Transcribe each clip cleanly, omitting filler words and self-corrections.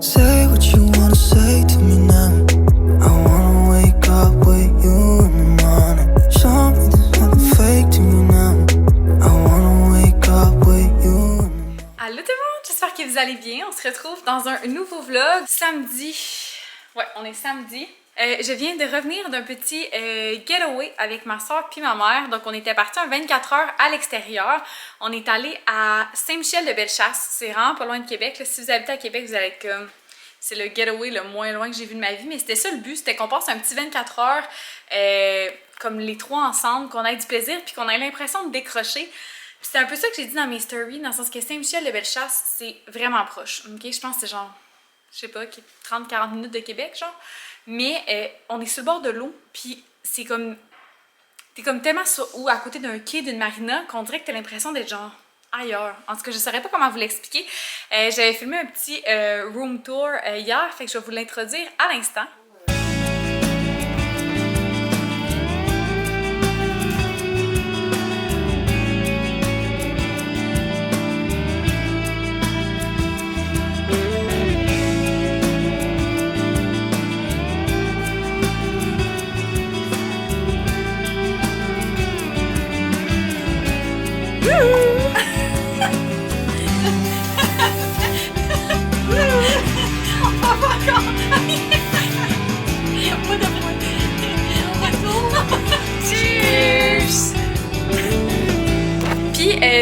Say what you wanna say to me now. I wanna wake up with you in the morning. Show me there's nothing fake to me now. I wanna wake up with you in the morning. Allô tout le monde, j'espère que vous allez bien. On se retrouve dans un nouveau vlog samedi. Ouais, on est samedi. Je viens de revenir d'un petit getaway avec ma soeur puis ma mère. Donc on était partis un 24 heures à l'extérieur. On est allé à Saint-Michel-de-Bellechasse. C'est vraiment pas loin de Québec. Là, si vous habitez à Québec, vous allez être comme... C'est le getaway le moins loin que j'ai vu de ma vie. Mais c'était ça le but, c'était qu'on passe un petit 24 heures comme les trois ensemble, qu'on ait du plaisir puis qu'on ait l'impression de décrocher. C'est un peu ça que j'ai dit dans mes stories, dans le sens que Saint-Michel-de-Bellechasse, c'est vraiment proche. Ok, je pense que c'est genre, je sais pas, 30-40 minutes de Québec, genre. Mais on est sur le bord de l'eau, puis c'est comme... T'es comme tellement à côté d'un quai, d'une marina, qu'on dirait que t'as l'impression d'être genre ailleurs. En tout cas, je saurais pas comment vous l'expliquer. J'avais filmé un petit room tour hier, fait que je vais vous l'introduire à l'instant.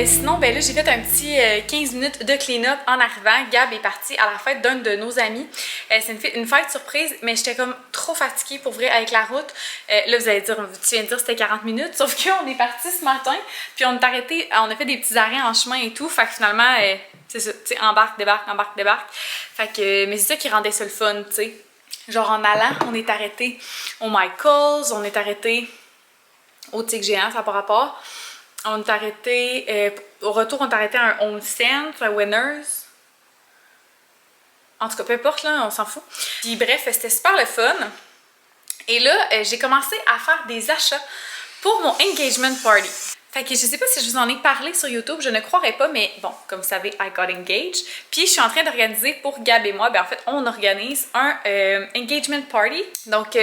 Sinon, ben là, j'ai fait un petit 15 minutes de clean-up en arrivant. Gab est parti à la fête d'un de nos amis. C'est une fête surprise, mais j'étais comme trop fatiguée pour vrai avec la route. Là, vous allez dire, tu viens de dire c'était 40 minutes, sauf qu'on est parti ce matin, puis on est arrêté, on a fait des petits arrêts en chemin et tout. Fait que finalement, c'est ça, tu sais, embarque, débarque. Fait que, mais c'est ça qui rendait ça le fun, tu sais. Genre en allant, on est arrêté au Michaels, on est arrêté au Tigre Géant, ça n'a pas rapport. On est arrêté, au retour, on est arrêté à un 11 cents, à Winners. En tout cas, peu importe, là, on s'en fout. Puis bref, c'était super le fun. Et là, j'ai commencé à faire des achats pour mon engagement party. Fait que je sais pas si je vous en ai parlé sur YouTube, je ne croirais pas, mais bon, comme vous savez, I got engaged. Puis je suis en train d'organiser pour Gab et moi, ben en fait, on organise un engagement party. Donc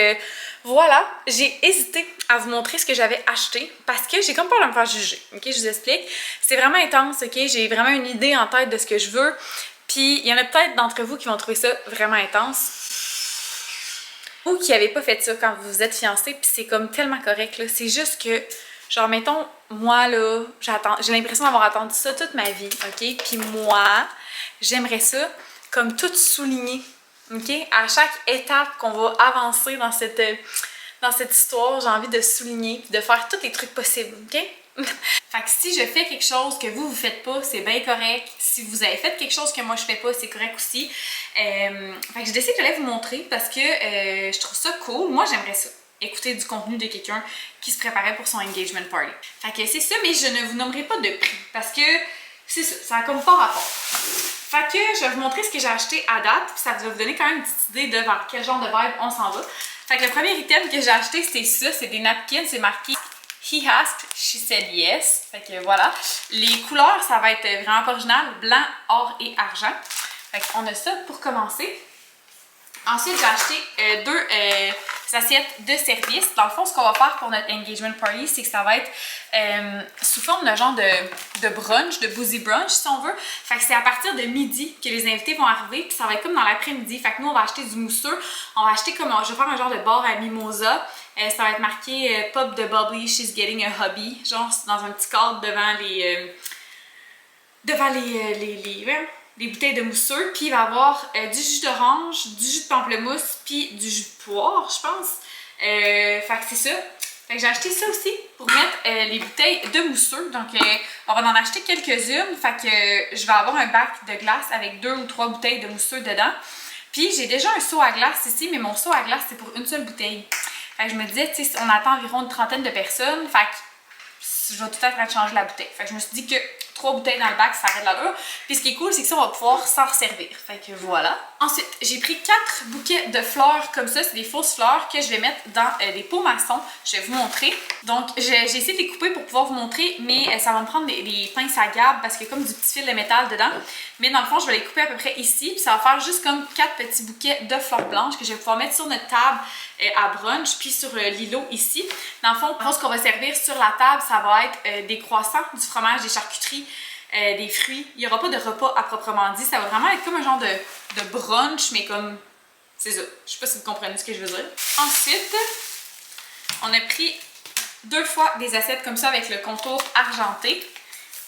voilà, j'ai hésité à vous montrer ce que j'avais acheté parce que j'ai comme peur de me faire juger. Ok, je vous explique. C'est vraiment intense, ok? J'ai vraiment une idée en tête de ce que je veux. Puis il y en a peut-être d'entre vous qui vont trouver ça vraiment intense. Ou qui n'avaient pas fait ça quand vous êtes fiancés, puis c'est comme tellement correct, là. C'est juste que... Genre, mettons, moi, là, j'ai l'impression d'avoir attendu ça toute ma vie, OK? Puis moi, j'aimerais ça comme tout souligner, OK? À chaque étape qu'on va avancer dans cette histoire, j'ai envie de souligner puis de faire tous les trucs possibles, OK? Fait que si je fais quelque chose que vous faites pas, c'est bien correct. Si vous avez fait quelque chose que moi je fais pas, c'est correct aussi. Fait que j'ai décidé que j'allais vous montrer parce que je trouve ça cool. Moi, j'aimerais ça. Écouter du contenu de quelqu'un qui se préparait pour son engagement party. Fait que c'est ça, mais je ne vous nommerai pas de prix parce que c'est ça, ça a comme pas rapport. Fait que je vais vous montrer ce que j'ai acheté à date, puis ça va vous donner quand même une petite idée de vers quel genre de vibe on s'en va. Fait que le premier item que j'ai acheté, c'était ça, c'est des napkins, c'est marqué He asked, she said yes. Fait que voilà. Les couleurs, ça va être vraiment pas original, blanc, or et argent. Fait qu'on a ça pour commencer. Ensuite, j'ai acheté deux assiettes de service. Dans le fond, ce qu'on va faire pour notre engagement party, c'est que ça va être sous forme de genre de brunch, de boozy brunch si on veut. Fait que c'est à partir de midi que les invités vont arriver, puis ça va être comme dans l'après-midi. Fait que nous, on va acheter du mousseux. On va acheter comme, je vais faire un genre de bar à mimosa. Ça va être marqué Pop the Bubbly, she's getting a hobby. Genre dans un petit cadre devant les bouteilles de mousseux, puis il va y avoir du jus d'orange, du jus de pamplemousse, puis du jus de poire, je pense. Fait que c'est ça. Fait que j'ai acheté ça aussi pour mettre les bouteilles de mousseux. Donc, on va en acheter quelques-unes. Fait que je vais avoir un bac de glace avec 2 ou 3 bouteilles de mousseux dedans. Puis, j'ai déjà un seau à glace ici, mais mon seau à glace, c'est pour une seule bouteille. Fait que je me disais, tu sais, on attend environ une trentaine de personnes. Fait que je vais tout être en train de changer la bouteille. Fait que je me suis dit que 3 bouteilles dans le bac, ça arrête l'allure. Puis ce qui est cool, c'est que ça, on va pouvoir s'en servir. Fait que voilà. Ensuite, j'ai pris 4 bouquets de fleurs comme ça. C'est des fausses fleurs que je vais mettre dans des pots maçons. Je vais vous montrer. Donc, j'ai essayé de les couper pour pouvoir vous montrer, mais ça va me prendre des pinces à garde parce qu'il y a comme du petit fil de métal dedans. Mais dans le fond, je vais les couper à peu près ici. Puis ça va faire juste comme 4 petits bouquets de fleurs blanches que je vais pouvoir mettre sur notre table à brunch, puis sur l'îlot ici. Dans le fond, ce qu'on va servir sur la table, ça va être des croissants, du fromage, des charcuteries, des fruits. Il n'y aura pas de repas à proprement dit. Ça va vraiment être comme un genre de brunch, mais comme... C'est ça. Je sais pas si vous comprenez ce que je veux dire. Ensuite, on a pris 2 fois des assiettes comme ça avec le contour argenté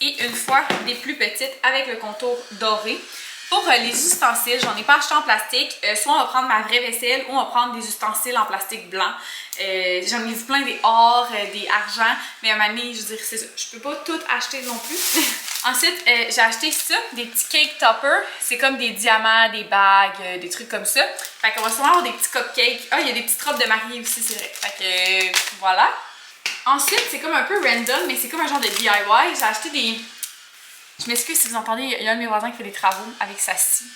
et une fois des plus petites avec le contour doré. Pour les ustensiles, j'en ai pas acheté en plastique. Soit on va prendre ma vraie vaisselle ou on va prendre des ustensiles en plastique blanc. J'en ai vu plein des or, des argent, mais à un moment donné, je veux dire, c'est ça. Je peux pas tout acheter non plus. Ensuite, j'ai acheté ça, des petits cake toppers. C'est comme des diamants, des bagues, des trucs comme ça. Fait qu'on va souvent avoir des petits cupcakes. Ah, il y a des petites robes de mariée aussi, c'est vrai. Fait que voilà. Ensuite, c'est comme un peu random, mais c'est comme un genre de DIY. J'ai acheté des... Je m'excuse si vous entendez, il y a un de mes voisins qui fait des travaux avec sa scie.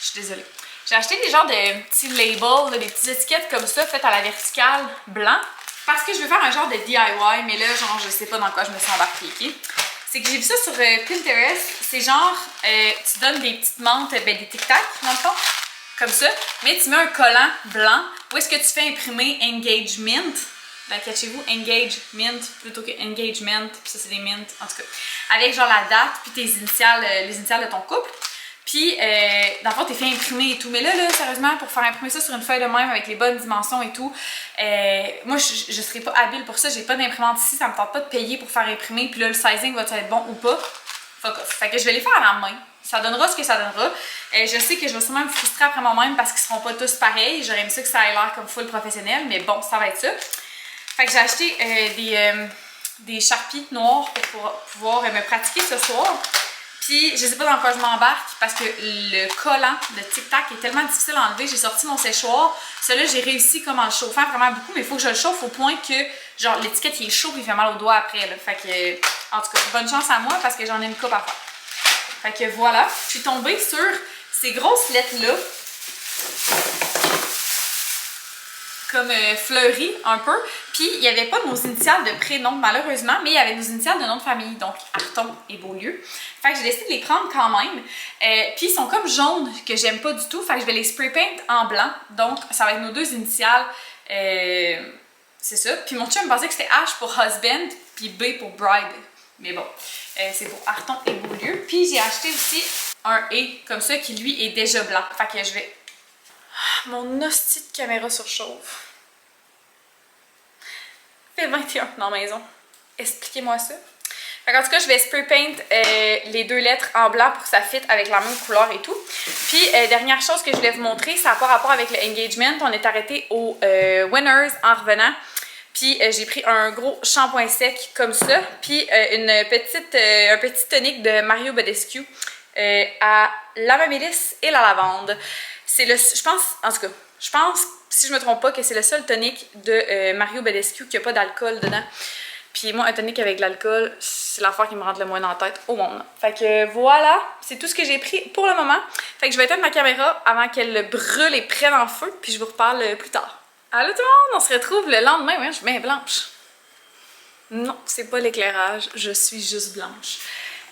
Je suis désolée. J'ai acheté des genres de petits labels, là, des petites étiquettes comme ça, faites à la verticale, blanc. Parce que je veux faire un genre de DIY, mais là, genre, je sais pas dans quoi je me suis embarquée, ok? C'est que j'ai vu ça sur Pinterest. C'est genre, tu donnes des petites menthes, des tic-tac, dans le fond, comme ça. Mais tu mets un collant blanc. Où est-ce que tu fais imprimer Engagement? Ben, catchez-vous, Engagement plutôt que Engagement, puis ça c'est des mint, en tout cas. Avec genre la date, puis tes initiales, les initiales de ton couple. Puis, dans le fond, t'es fait imprimer et tout. Mais là, sérieusement, pour faire imprimer ça sur une feuille de même avec les bonnes dimensions et tout, moi, je serais pas habile pour ça. J'ai pas d'imprimante ici, ça me tente pas de payer pour faire imprimer. Puis là, le sizing va-tu être bon ou pas? Fuck off. Fait que je vais les faire à la main. Ça donnera ce que ça donnera. Je sais que je vais sûrement me frustrer après moi-même parce qu'ils seront pas tous pareils. J'aurais aimé ça que ça ait l'air comme full professionnel, mais bon, ça va être ça. Fait que j'ai acheté des Sharpies noirs pour pouvoir me pratiquer ce soir. Puis je sais pas dans quoi je m'embarque parce que le collant de Tic Tac est tellement difficile à enlever. J'ai sorti mon séchoir. Celui-là, j'ai réussi comme en le chauffant vraiment beaucoup, mais il faut que je le chauffe au point que genre l'étiquette il est chaud et il fait mal au doigt après. Là. Fait que, en tout cas, bonne chance à moi parce que j'en ai une coupe à faire. Fait que voilà, je suis tombée sur ces grosses lettres-là. Comme fleuries un peu. Puis il n'y avait pas nos initiales de prénom malheureusement, mais il y avait nos initiales de nom de famille, donc Arton et Beaulieu. Fait que j'ai décidé de les prendre quand même. Puis ils sont comme jaunes, que j'aime pas du tout. Fait que je vais les spray paint en blanc. Donc ça va être nos 2 initiales. C'est ça. Puis mon chum pensait que c'était H pour husband, puis B pour bride. Mais bon, c'est pour Arton et Beaulieu. Puis j'ai acheté aussi un E comme ça qui lui est déjà blanc. Fait que je vais... Mon hostie de caméra surchauffe. Fait 21 dans la maison. Expliquez-moi ça. En tout cas, je vais spray paint les 2 lettres en blanc pour que ça fitte avec la même couleur et tout. Puis, dernière chose que je voulais vous montrer, ça n'a pas rapport avec le engagement. On est arrêté au Winners en revenant. Puis, j'ai pris un gros shampoing sec comme ça. Puis, un petit tonique de Mario Badescu à l'amamélisse et la lavande. C'est le, je pense, si je me trompe pas, que c'est le seul tonique de Mario Badescu qui n'a pas d'alcool dedans. Puis moi, un tonique avec de l'alcool, c'est l'affaire qui me rentre le moins dans la tête au monde. Fait que voilà, c'est tout ce que j'ai pris pour le moment. Fait que je vais éteindre ma caméra avant qu'elle brûle et prenne en feu, puis je vous reparle plus tard. Allô tout le monde, on se retrouve le lendemain. Ouais, je suis bien blanche. Non, c'est pas l'éclairage, je suis juste blanche.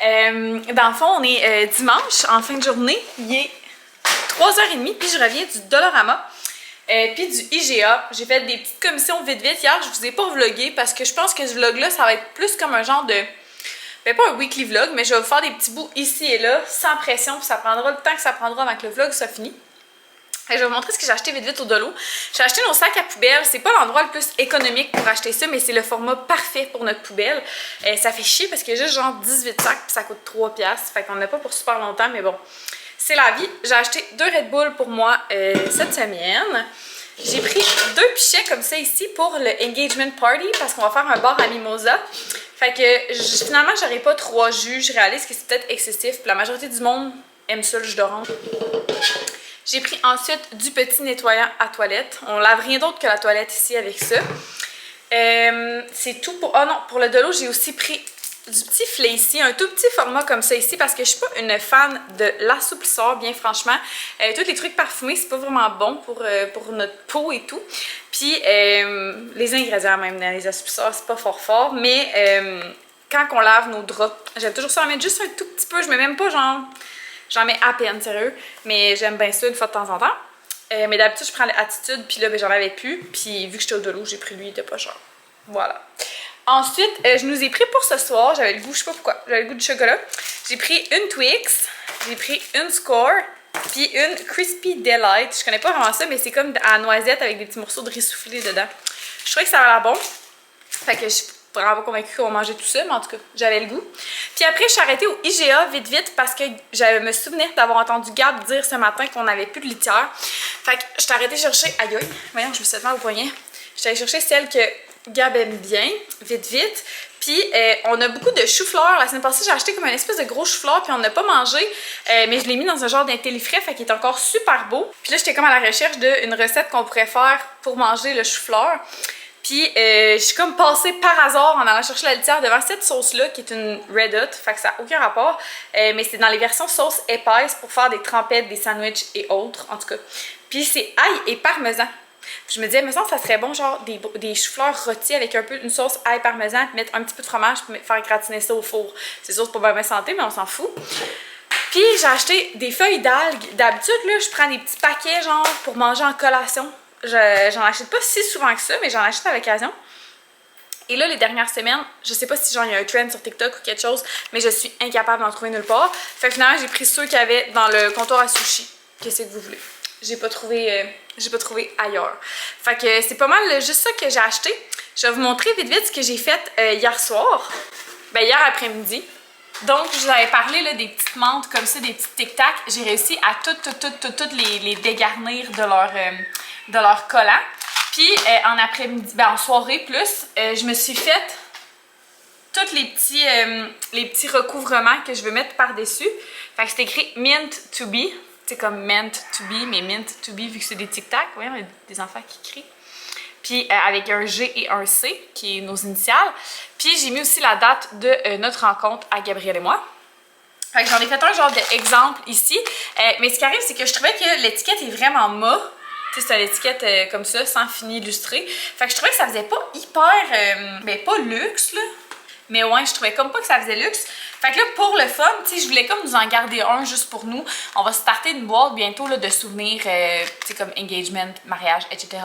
Dans le fond, on est dimanche, en fin de journée. Il est 3h30, puis je reviens du Dollarama. Puis du IGA. J'ai fait des petites commissions vite. Hier, je vous ai pas vlogué parce que je pense que ce vlog-là, ça va être plus comme un genre de... Ben pas un weekly vlog, mais je vais vous faire des petits bouts ici et là, sans pression, puis ça prendra le temps que ça prendra avant que le vlog soit fini. Et je vais vous montrer ce que j'ai acheté vite au Dolo. J'ai acheté nos sacs à poubelle. C'est pas l'endroit le plus économique pour acheter ça, mais c'est le format parfait pour notre poubelle. Ça fait chier parce qu'il y a juste genre 18 sacs, puis ça coûte 3$. Fait qu'on n'a pas pour super longtemps, mais bon... C'est la vie. J'ai acheté 2 Red Bull pour moi cette semaine. J'ai pris 2 pichets comme ça ici pour le engagement party parce qu'on va faire un bar à mimosa. Fait que finalement, j'aurai pas 3 jus. Je réalise que c'est peut-être excessif. Puis la majorité du monde aime ça, le jus d'orange. J'ai pris ensuite du petit nettoyant à toilette. On lave rien d'autre que la toilette ici avec ça. C'est tout pour... Oh non, pour le Dolo, j'ai aussi pris du petit flacy, un tout petit format comme ça ici parce que je suis pas une fan de l'assouplisseur, bien franchement. Tous les trucs parfumés, c'est pas vraiment bon pour notre peau et tout. Puis les ingrédients même dans les assouplisseurs, c'est pas fort, mais quand on lave nos draps, j'aime toujours ça en mettre juste un tout petit peu. Je mets même pas genre, j'en mets à peine, sérieux, mais j'aime bien ça une fois de temps en temps. Mais d'habitude, je prends l'attitude, puis là, ben, j'en avais plus. Puis vu que j'étais au Dolo, j'ai pris lui, il était pas cher. Voilà. Ensuite, je nous ai pris pour ce soir, j'avais le goût, je sais pas pourquoi, j'avais le goût du chocolat. J'ai pris une Twix, j'ai pris une Score, puis une Crispy Delight. Je connais pas vraiment ça, mais c'est comme à noisette avec des petits morceaux de riz soufflé dedans. Je trouvais que ça avait l'air bon. Fait que je suis vraiment pas convaincue qu'on va manger tout ça, mais en tout cas, j'avais le goût. Puis après, je suis arrêtée au IGA vite parce que j'avais me souvenir d'avoir entendu Gab dire ce matin qu'on n'avait plus de litière. Fait que je suis arrêtée chercher. Aïe aïe, voyons, je me suis fait mal au poignet. J'étais allée chercher celle que Gab aime bien, vite. Puis on a beaucoup de chou-fleur. La semaine passée, j'ai acheté comme un espèce de gros chou-fleur, puis on n'a pas mangé, mais je l'ai mis dans un genre d'intellifrais, fait qu'il est encore super beau. Puis là, j'étais comme à la recherche d'une recette qu'on pourrait faire pour manger le chou-fleur. Puis je suis comme passée par hasard en allant chercher la litière devant cette sauce-là, qui est une Red Hot, fait que ça n'a aucun rapport. Mais c'est dans les versions sauce épaisse pour faire des trempettes, des sandwichs et autres, en tout cas. Puis c'est ail et parmesan. Puis je me disais, mais ça serait bon, genre des choux-fleurs rôtis avec un peu une sauce ail parmesan, puis mettre un petit peu de fromage, puis faire gratiner ça au four. C'est sûr, c'est pas bien santé, mais on s'en fout. Puis j'ai acheté des feuilles d'algues. D'habitude, là, je prends des petits paquets, genre, pour manger en collation. J'en achète pas si souvent que ça, mais j'en achète à l'occasion. Et là, les dernières semaines, je sais pas si genre il y a un trend sur TikTok ou quelque chose, mais je suis incapable d'en trouver nulle part. Fait que finalement, j'ai pris ceux qu'il y avait dans le comptoir à sushi. Qu'est-ce que vous voulez? J'ai pas trouvé ailleurs. Fait que c'est pas mal juste ça que j'ai acheté. Je vais vous montrer vite ce que j'ai fait hier soir. Ben hier après-midi. Donc, je vous avais parlé là, des petites menthes comme ça, des petites tic-tac. J'ai réussi à toutes les dégarnir de leur collant. Puis en après-midi, ben en soirée plus, je me suis fait tous les petits recouvrements que je veux mettre par-dessus. Fait que c'est écrit Mint to be. C'est comme meant to be, mais mint to be vu que c'est des tic-tac. Oui, il y a des enfants qui crient. Puis avec un G et un C, qui est nos initiales. Puis j'ai mis aussi la date de notre rencontre à Gabriel et moi. Fait que j'en ai fait un genre d'exemple ici. Mais ce qui arrive, c'est que je trouvais que l'étiquette est vraiment mat. Tu sais, c'est une étiquette comme ça, sans fini illustré. Fait que je trouvais que ça faisait pas hyper... ben pas luxe, là. Mais ouais, je trouvais comme pas que ça faisait luxe. Fait que là, pour le fun, tu sais, je voulais comme nous en garder un juste pour nous. On va starter une boîte bientôt là, de souvenirs, tu sais, comme engagement, mariage, etc.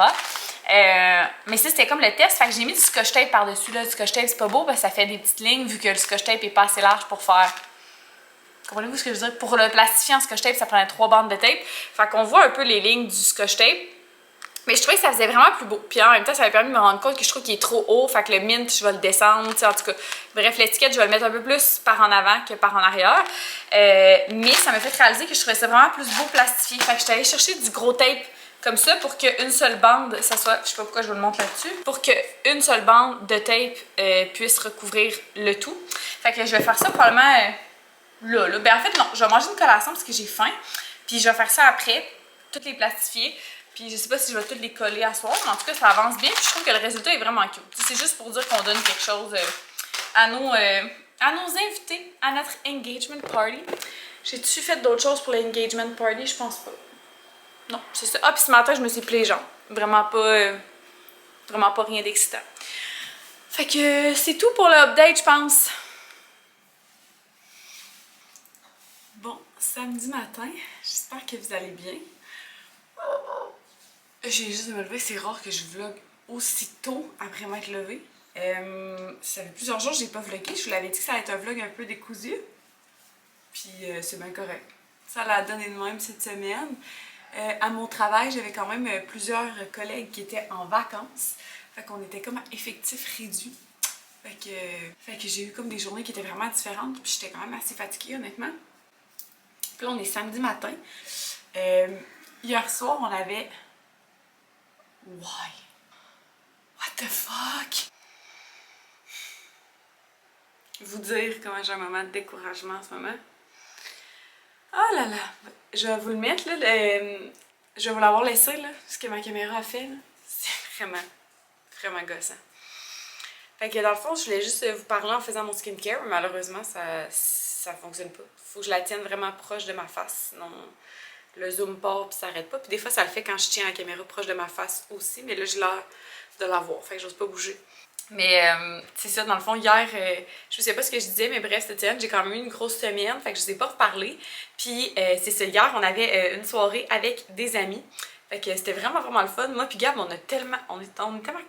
Mais ça, c'était comme le test. Fait que j'ai mis du scotch tape par-dessus. Du scotch tape, c'est pas beau, parce que ça fait des petites lignes vu que le scotch tape est pas assez large pour faire... Comprenez-vous ce que je veux dire? Pour le plastifier en scotch tape, ça prenait 3 bandes de tape. Fait qu'on voit un peu les lignes du scotch tape. Mais je trouvais que ça faisait vraiment plus beau. Puis en même temps, ça m'a permis de me rendre compte que je trouve qu'il est trop haut. Fait que le mint, je vais le descendre. En tout cas, bref, l'étiquette, je vais le mettre un peu plus par en avant que par en arrière. Mais ça m'a fait réaliser que je trouvais ça vraiment plus beau plastifié. Fait que j'étais allée chercher du gros tape comme ça pour qu'une seule bande, ça soit, je sais pas pourquoi je vous le montre là-dessus, pour qu'une seule bande de tape puisse recouvrir le tout. Fait que je vais faire ça probablement là. Ben en fait, non, je vais manger une collation parce que j'ai faim. Puis je vais faire ça après, toutes les plastifier. Puis je sais pas si je vais toutes les coller à soir, mais en tout cas, ça avance bien. Puis je trouve que le résultat est vraiment cute. C'est juste pour dire qu'on donne quelque chose à nos invités, à notre engagement party. J'ai-tu fait d'autres choses pour l'engagement party? Je pense pas. Non, c'est ça. Ah, puis ce matin, je me suis plié les jambes. Vraiment pas rien d'excitant. Fait que c'est tout pour l'update, je pense. Bon, samedi matin, j'espère que vous allez bien. J'ai juste de me lever, c'est rare que je vlog aussitôt après m'être levée. Ça fait plusieurs jours que j'ai pas vlogué. Je vous l'avais dit que ça allait être un vlog un peu décousu. Puis c'est bien correct. Ça l'a donné de même cette semaine. À mon travail, j'avais quand même plusieurs collègues qui étaient en vacances. Fait qu'on était comme à effectif réduit. Fait que j'ai eu comme des journées qui étaient vraiment différentes. Puis j'étais quand même assez fatiguée, honnêtement. Puis là, on est samedi matin. Hier soir, on avait... Why? What the fuck? Vous dire comment j'ai un moment de découragement en ce moment. Oh là là! Je vais vous le mettre, là. Je vais vous l'avoir laissé, là. Ce que ma caméra a fait, là. C'est vraiment gossant. Fait que dans le fond, je voulais juste vous parler en faisant mon skincare, mais malheureusement, ça fonctionne pas. Faut que je la tienne vraiment proche de ma face, sinon le zoom part puis ça arrête pas. Puis des fois, ça le fait quand je tiens la caméra proche de ma face aussi, mais là, j'ai l'air de l'avoir, fait que j'ose pas bouger. Mais c'est ça, dans le fond, hier, je sais pas ce que je disais, mais bref, cette semaine, j'ai quand même eu une grosse semaine, fait que je vous ai pas reparlé. Puis c'est ça, hier, on avait une soirée avec des amis. Fait que c'était vraiment le fun. Moi puis Gab, on est tellement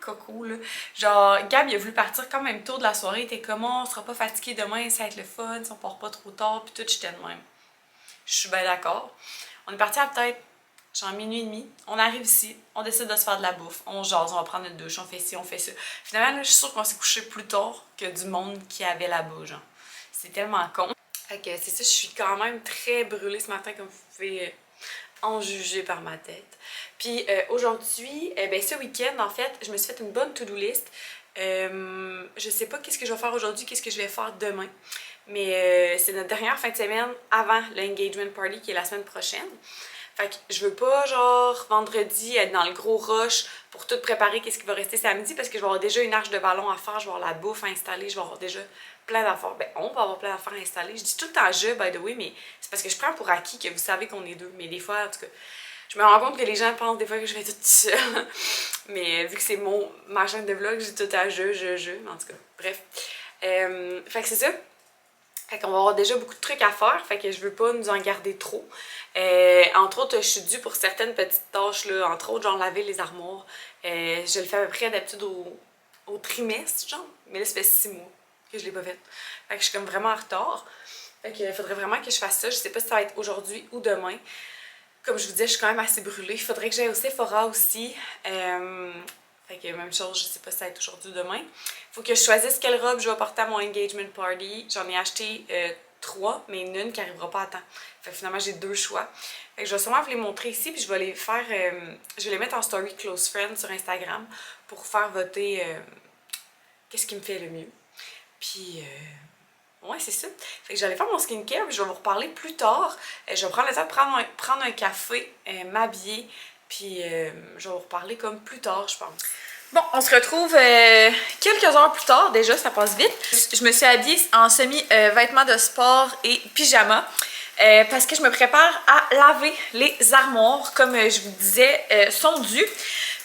coco là. Genre, Gab il a voulu partir quand même tôt de la soirée. Il était comme on sera pas fatigué demain, ça va être le fun, si on part pas trop tard. Puis tout, j'étais de même. Je suis bien d'accord. On est parti à peut-être genre minuit et demi. On arrive ici, on décide de se faire de la bouffe. On jase, on va prendre notre douche, on fait ci, on fait ça. Finalement, là, je suis sûre qu'on s'est couché plus tard que du monde qui avait là-bas, genre. C'est tellement con. Fait que c'est ça, je suis quand même très brûlée ce matin, comme vous pouvez en juger par ma tête. Puis aujourd'hui, ben ce week-end, en fait, je me suis fait une bonne to-do list. Je sais pas qu'est-ce que je vais faire aujourd'hui, qu'est-ce que je vais faire demain. Mais c'est notre dernière fin de semaine avant l'engagement party qui est la semaine prochaine. Fait que je veux pas, genre, vendredi, être dans le gros rush pour tout préparer qu'est-ce qui va rester samedi parce que je vais avoir déjà une arche de ballon à faire, je vais avoir la bouffe à installer, je vais avoir déjà plein d'affaires. Ben, on va avoir plein d'affaires à installer. Je dis tout le temps je, by the way, mais c'est parce que je prends pour acquis que vous savez qu'on est deux. Mais des fois, en tout cas, je me rends compte que les gens pensent des fois que je fais tout seul. Mais vu que c'est ma chaîne de vlog, j'ai tout à je. En tout cas, bref. Fait que c'est ça. Fait qu'on va avoir déjà beaucoup de trucs à faire, fait que je veux pas nous en garder trop. Entre autres, je suis due pour certaines petites tâches, là, entre autres, genre laver les armoires. Je le fais à peu près d'habitude au trimestre, genre. Mais là, ça fait 6 mois que je l'ai pas fait. Fait que je suis comme vraiment en retard. Fait qu'il faudrait vraiment que je fasse ça. Je sais pas si ça va être aujourd'hui ou demain. Comme je vous disais, je suis quand même assez brûlée. Il faudrait que j'aille au Sephora aussi. Fait que même chose, je sais pas si ça va être aujourd'hui ou demain. Faut que je choisisse quelle robe je vais porter à mon engagement party. J'en ai acheté 3, mais une qui arrivera pas à temps. Fait que finalement, j'ai 2 choix. Fait que je vais sûrement vous les montrer ici, puis je vais les faire... je vais les mettre en story close friends sur Instagram pour faire voter qu'est-ce qui me fait le mieux. Puis... ouais, c'est ça. Fait que j'allais faire mon skincare, puis je vais vous reparler plus tard. Je vais prendre le temps de prendre un café, m'habiller, puis je vais vous reparler comme plus tard, je pense. Bon, on se retrouve quelques heures plus tard. Déjà, ça passe vite. Je me suis habillée en semi-vêtements de sport et pyjama. Parce que je me prépare à laver les armoires, comme je vous disais, sont dues.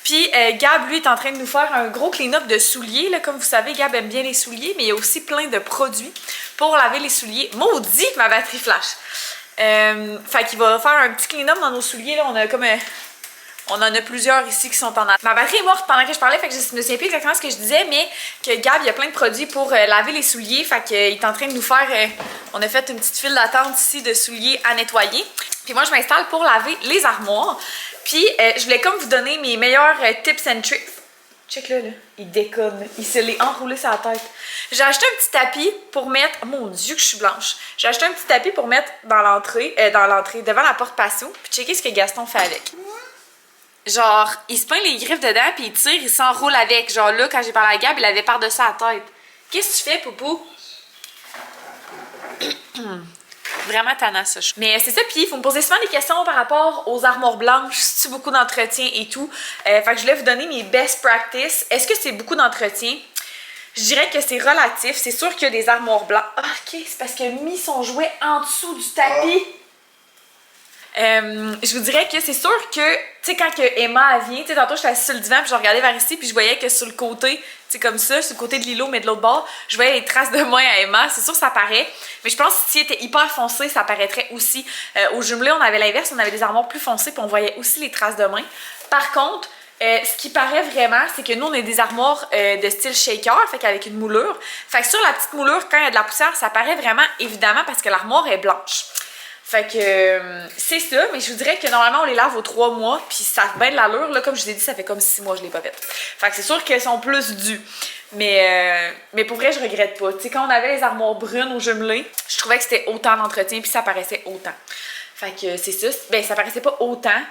Puis Gab, lui, est en train de nous faire un gros clean-up de souliers. Là. Comme vous savez, Gab aime bien les souliers, mais il y a aussi plein de produits pour laver les souliers. Maudit que ma batterie flash! Fait qu'il va faire un petit clean-up dans nos souliers. Là. On en a plusieurs ici qui sont en attente. Ma batterie est morte pendant que je parlais, fait que je me souviens plus exactement ce que je disais, mais que Gab, il y a plein de produits pour laver les souliers. Fait qu'il est en train de nous faire... on a fait une petite file d'attente ici de souliers à nettoyer. Puis moi, je m'installe pour laver les armoires. Puis je voulais comme vous donner mes meilleurs tips and tricks. Check-le, là. Il déconne. Il se l'est enroulé sur la tête. J'ai acheté un petit tapis pour mettre... Mon Dieu que je suis blanche. J'ai acheté un petit tapis pour mettre dans l'entrée, devant la porte patio. Puis checker ce que Gaston fait avec. Genre, il se peint les griffes dedans, puis il tire, il s'enroule avec. Genre là, quand j'ai parlé à Gab, il avait par-dessus la tête. Qu'est-ce que tu fais, Poupou? Vraiment tannant, ça. Mais c'est ça, puis il faut me poser souvent des questions par rapport aux armoires blanches, si tu beaucoup d'entretien et tout. Fait que je voulais vous donner mes best practices. Est-ce que c'est beaucoup d'entretien? Je dirais que c'est relatif. C'est sûr qu'il y a des armoires blanches. Ah, ok, c'est parce qu'il a mis son jouet en dessous du tapis. Je vous dirais que c'est sûr que, tu sais, quand que Emma vient, tu sais, tantôt j'étais assise sur le divan, puis je regardais vers ici, puis je voyais que sur le côté, tu sais, comme ça, sur le côté de l'îlot, mais de l'autre bord, je voyais les traces de main à Emma. C'est sûr que ça paraît, mais je pense que s'il était hyper foncé, ça paraîtrait aussi. Au jumelé, on avait l'inverse, on avait des armoires plus foncées, puis on voyait aussi les traces de main. Par contre, ce qui paraît vraiment, c'est que nous, on a des armoires de style shaker, fait qu'avec une moulure. Fait que sur la petite moulure, quand il y a de la poussière, ça paraît vraiment évidemment parce que l'armoire est blanche. Fait que c'est ça, mais je vous dirais que normalement on les lave aux 3 mois, puis ça fait bien de l'allure. Là, comme je vous ai dit, ça fait comme 6 mois que je l'ai pas fait. Fait que c'est sûr qu'elles sont plus dues. Mais pour vrai, je regrette pas. Tu sais, quand on avait les armoires brunes au jumelé, je trouvais que c'était autant d'entretien, puis ça paraissait autant. Fait que c'est ça. Ben, ça paraissait pas autant,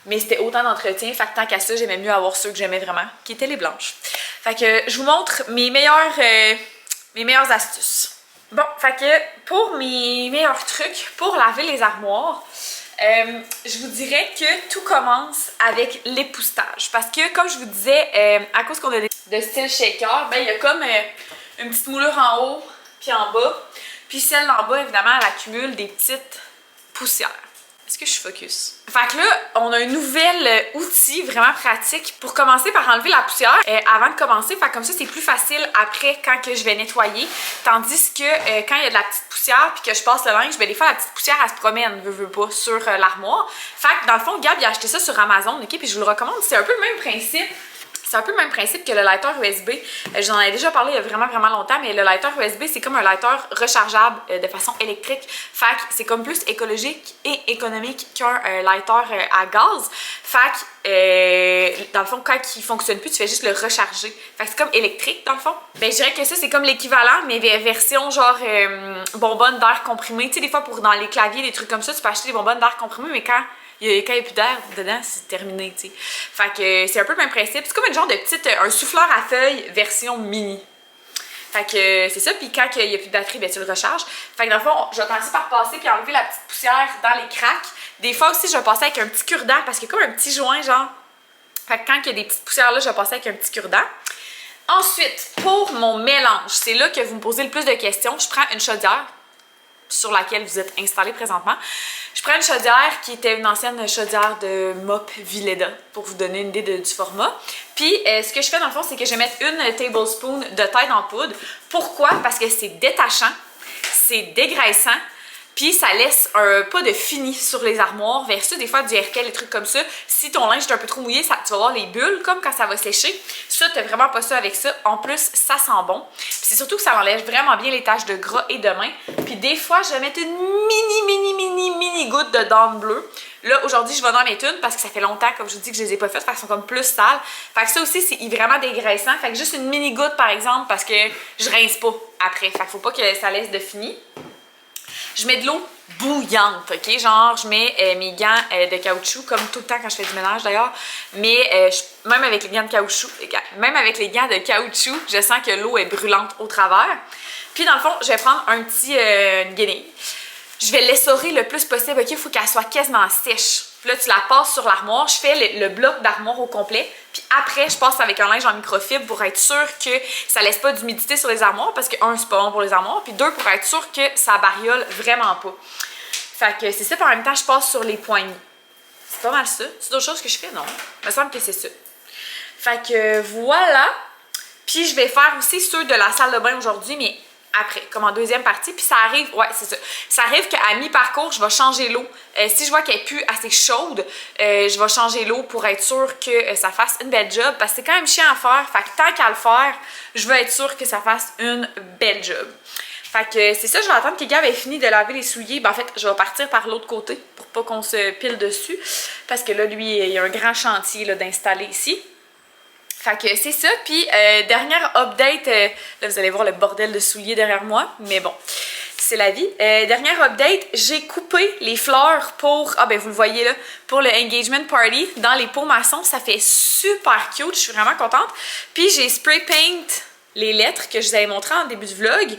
mais c'était autant d'entretien. Fait que tant qu'à ça, j'aimais mieux avoir ceux que j'aimais vraiment, qui étaient les blanches. Fait que je vous montre mes meilleures astuces. Bon, fait que pour mes meilleurs trucs pour laver les armoires, je vous dirais que tout commence avec l'époussetage. Parce que, comme je vous disais, à cause qu'on a de style shaker, ben il y a comme une petite moulure en haut puis en bas. Puis celle d'en bas, évidemment, elle accumule des petites poussières. Est-ce que je suis focus? Fait que là, on a un nouvel outil vraiment pratique pour commencer par enlever la poussière avant de commencer. Fait que comme ça, c'est plus facile après quand que je vais nettoyer. Tandis que quand il y a de la petite poussière puis que je passe le linge, ben des fois, la petite poussière, elle se promène, veut pas, sur l'armoire. Fait que dans le fond, Gab, il a acheté ça sur Amazon, ok? Puis je vous le recommande. C'est un peu le même principe. C'est un peu le même principe que le lighter USB. J'en avais déjà parlé il y a vraiment longtemps, mais le lighter USB, c'est comme un lighter rechargeable de façon électrique. Fait que c'est comme plus écologique et économique qu'un lighter à gaz. Fait que dans le fond, quand il fonctionne plus, tu fais juste le recharger. Fait que c'est comme électrique dans le fond. Ben je dirais que ça, c'est comme l'équivalent, mais version genre bonbonne d'air comprimé. Tu sais, des fois pour dans les claviers, des trucs comme ça, tu peux acheter des bonbonnes d'air comprimé, mais quand il n'y a plus d'air dedans, c'est terminé, tu sais. Fait que c'est un peu le même principe. C'est comme un genre de petite, un souffleur à feuilles version mini. Fait que c'est ça, puis quand il n'y a plus de batterie, ben tu le recharges. Fait que dans le fond, je vais commencer par passer puis enlever la petite poussière dans les craques. Des fois aussi, je vais passer avec un petit cure-dent parce qu'il y a comme un petit joint, genre. Fait que quand il y a des petites poussières là, je vais passer avec un petit cure-dent. Ensuite, pour mon mélange, c'est là que vous me posez le plus de questions. Je prends une chaudière sur laquelle vous êtes installé présentement. Je prends une chaudière qui était une ancienne chaudière de Mop Villeda pour vous donner une idée du format. Puis ce que je fais dans le fond, c'est que je vais mettre une tablespoon de tête en poudre. Pourquoi? Parce que c'est détachant, c'est dégraissant, puis ça laisse pas de fini sur les armoires versus des fois du Herkel, des trucs comme ça. Si ton linge est un peu trop mouillé, tu vas voir les bulles comme quand ça va sécher. Ça, t'as vraiment pas ça avec ça. En plus, ça sent bon. Puis c'est surtout que ça enlève vraiment bien les taches de gras et de main. Puis des fois, je vais mettre une mini goutte de dame bleue. Là, aujourd'hui, je vais en mettre une parce que ça fait longtemps, comme je vous dis, que je les ai pas faites. Fait qu'elles sont comme plus sales. Fait que ça aussi, c'est vraiment dégraissant. Fait que juste une mini goutte, par exemple, parce que je rince pas après. Fait qu'il faut pas que ça laisse de fini. Je mets de l'eau bouillante, ok? Genre, je mets mes gants de caoutchouc, comme tout le temps quand je fais du ménage d'ailleurs. Mais même avec les gants de caoutchouc, je sens que l'eau est brûlante au travers. Puis dans le fond, je vais prendre un petit une guenille. Je vais l'essorer le plus possible, ok? Il faut qu'elle soit quasiment sèche. Puis là, tu la passes sur l'armoire. Je fais le bloc d'armoire au complet. Puis après, je passe avec un linge en microfibre pour être sûr que ça laisse pas d'humidité sur les armoires. Parce que, un, c'est pas bon pour les armoires. Puis deux, pour être sûr que ça bariole vraiment pas. Fait que c'est ça. Puis en même temps, je passe sur les poignées. C'est pas mal ça. C'est d'autres choses que je fais? Non. Il me semble que c'est ça. Fait que voilà. Puis je vais faire aussi ceux de la salle de bain aujourd'hui, mais après, comme en deuxième partie. Puis ça arrive, ouais, c'est ça. Ça arrive qu'à mi-parcours, je vais changer l'eau. Si je vois qu'elle est plus assez chaude, je vais changer l'eau pour être sûre que ça fasse une belle job. Parce que c'est quand même chiant à faire. Fait que tant qu'à le faire, je veux être sûre que ça fasse une belle job. Fait que c'est ça, je vais attendre que Gab ait fini de laver les souliers. Ben en fait, je vais partir par l'autre côté pour pas qu'on se pile dessus. Parce que là, lui, il y a un grand chantier d'installer ici. Fait que c'est ça, puis dernière update, là vous allez voir le bordel de souliers derrière moi, mais bon, c'est la vie. Dernière update, j'ai coupé les fleurs pour, ah ben vous le voyez là, pour le engagement party dans les pots maçons, ça fait super cute, je suis vraiment contente. Puis j'ai spray paint les lettres que je vous avais montré en début du vlog.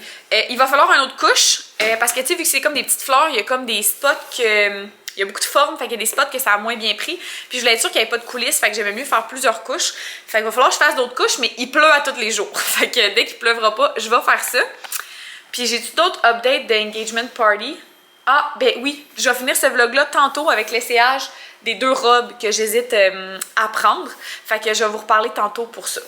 Il va falloir une autre couche, parce que tu sais, vu que c'est comme des petites fleurs, il y a comme des spots que... Il y a beaucoup de formes, fait qu'il y a des spots que ça a moins bien pris. Puis je voulais être sûre qu'il n'y avait pas de coulisses, fait que j'aimais mieux faire plusieurs couches. Fait qu'il va falloir que je fasse d'autres couches, mais il pleut à tous les jours. Fait que dès qu'il pleuvra pas, je vais faire ça. Puis j'ai d'autres updates d'engagement party. Ah, ben oui, je vais finir ce vlog-là tantôt avec l'essayage des deux robes que j'hésite à prendre. Fait que je vais vous reparler tantôt pour ça.